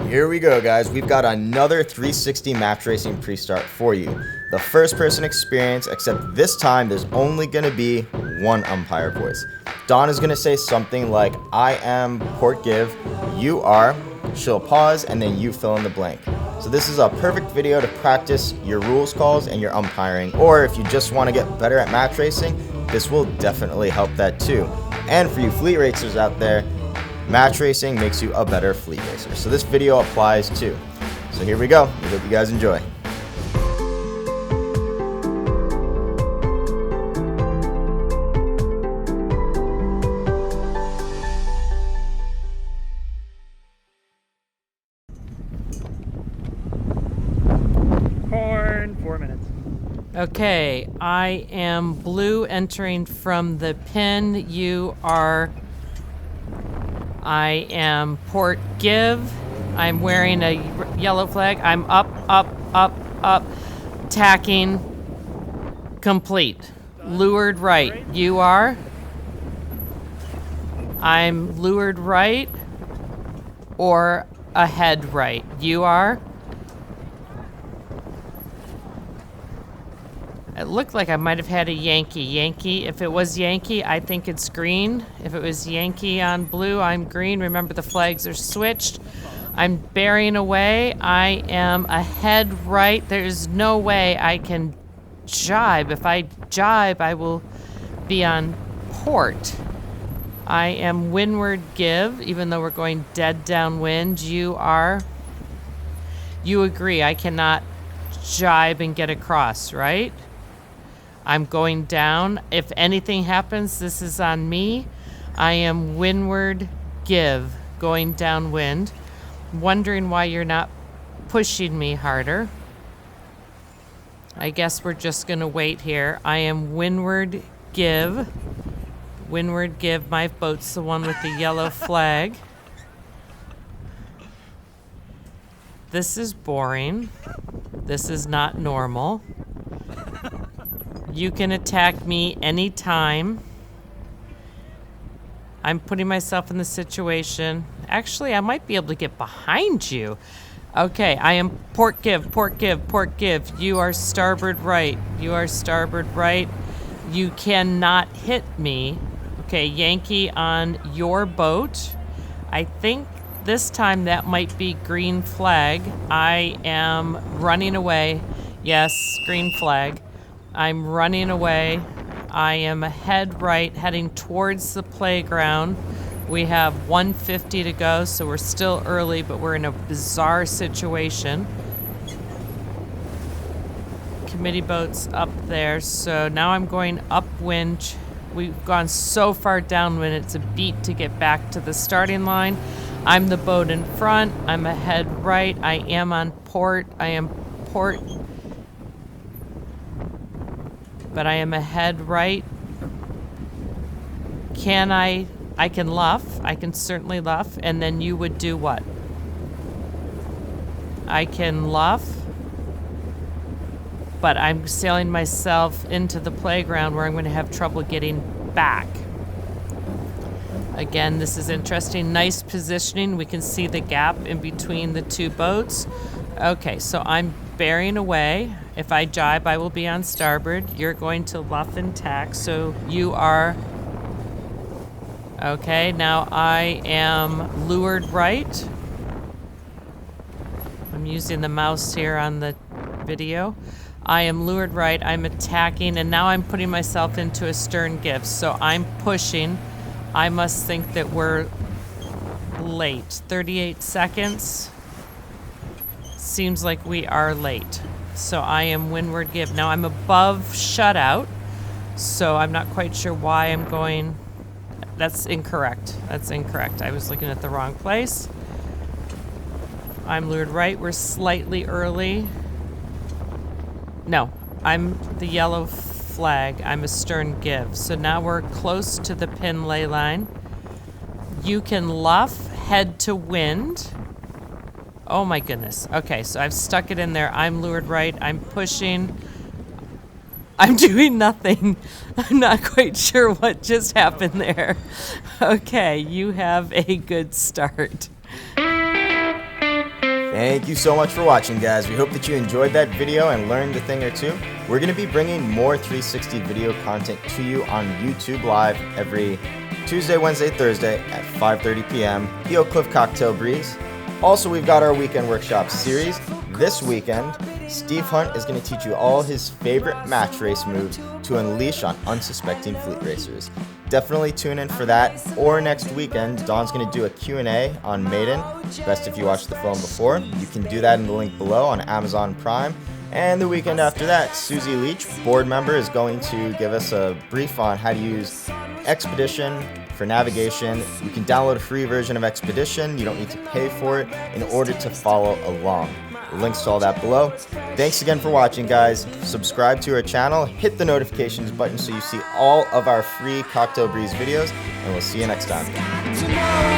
Here we go, guys. We've got another 360 match racing pre-start for you. The first person experience, except this time there's only going to be one umpire voice. Dawn is going to say something like, I am port give, you are, she'll pause, and then you fill in the blank. So this is a perfect video to practice your rules calls and your umpiring, or if you just want to get better at match racing, this will definitely help that too. And for you fleet racers out there, match racing makes you a better fleet racer. So this video applies too. So here we go. We hope you guys enjoy. Horn, 4 minutes. Okay, I am blue entering from the pin. You are... I am port give. I'm wearing a yellow flag. I'm up, tacking, complete. Lured right. You are? I'm lured right or ahead right. You are? It looked like I might have had a Yankee. Yankee, if it was Yankee, I think it's green. If it was Yankee on blue, I'm green. Remember, the flags are switched. I'm bearing away. I am ahead right. There's no way I can jibe. If I jibe, I will be on port. I am windward give, even though we're going dead downwind. You are? You agree. I cannot jibe and get across, right? I'm going down. If anything happens, this is on me. I am windward give, going downwind. Wondering why you're not pushing me harder. I guess we're just going to wait here. I am windward give. Windward give. My boat's the one with the yellow flag. This is boring. This is not normal. You can attack me anytime. I'm putting myself in the situation. Actually, I might be able to get behind you. Okay, I am port give, port give, port give. You are starboard right. You are starboard right. You cannot hit me. Okay, Yankee on your boat. I think this time that might be green flag. I am running away. Yes, green flag. I'm running away. I am ahead right, heading towards the playground. We have 150 to go, so we're still early, but we're in a bizarre situation. Committee boat's up there, so now I'm going upwind. We've gone so far downwind, it's a beat to get back to the starting line. I'm the boat in front. I'm ahead right. I am on port. I am port. But I am ahead right. Can I can luff. I can certainly luff. And then you would do what? I can luff. But I'm sailing myself into the playground where I'm going to have trouble getting back. Again, this is interesting. Nice positioning. We can see the gap in between the two boats. Okay, so I'm bearing away. If I jibe, I will be on starboard. You're going to luff and tack, so you are... Okay, now I am lured right. I'm using the mouse here on the video. I am lured right, I'm attacking, and now I'm putting myself into a stern give. So I'm pushing. I must think that we're late. 38 seconds. Seems like we are late. So I am windward give. Now I'm above shutout, so I'm not quite sure why I'm going... That's incorrect. That's incorrect. I was looking at the wrong place. I'm lured right. We're slightly early. No, I'm the yellow flag. I'm a stern give. So now we're close to the pin ley line. You can luff, head to wind. Oh my goodness. Okay, so I've stuck it in there. I'm lured right. I'm pushing. I'm doing nothing. I'm not quite sure what just happened there. Okay, you have a good start. Thank you so much for watching, guys. We hope that you enjoyed that video and learned a thing or two. We're going to be bringing more 360 video content to you on YouTube Live every Tuesday, Wednesday, Thursday at 5:30 p.m. The Oakcliff Cocktail Breeze. Also, we've got our Weekend Workshop series. This weekend, Steve Hunt is going to teach you all his favorite match race moves to unleash on unsuspecting fleet racers. Definitely tune in for that. Or next weekend, Don's going to do a Q&A on Maiden. Best if you watched the film before. You can do that in the link below on Amazon Prime. And the weekend after that, Susie Leach, board member, is going to give us a brief on how to use Expedition for navigation. You can download a free version of Expedition. You don't need to pay for it in order to follow along. Links to all that below. Thanks again for watching, guys. Subscribe to our channel, hit the notifications button so you see all of our free Cocktail Breeze videos, and we'll see you next time.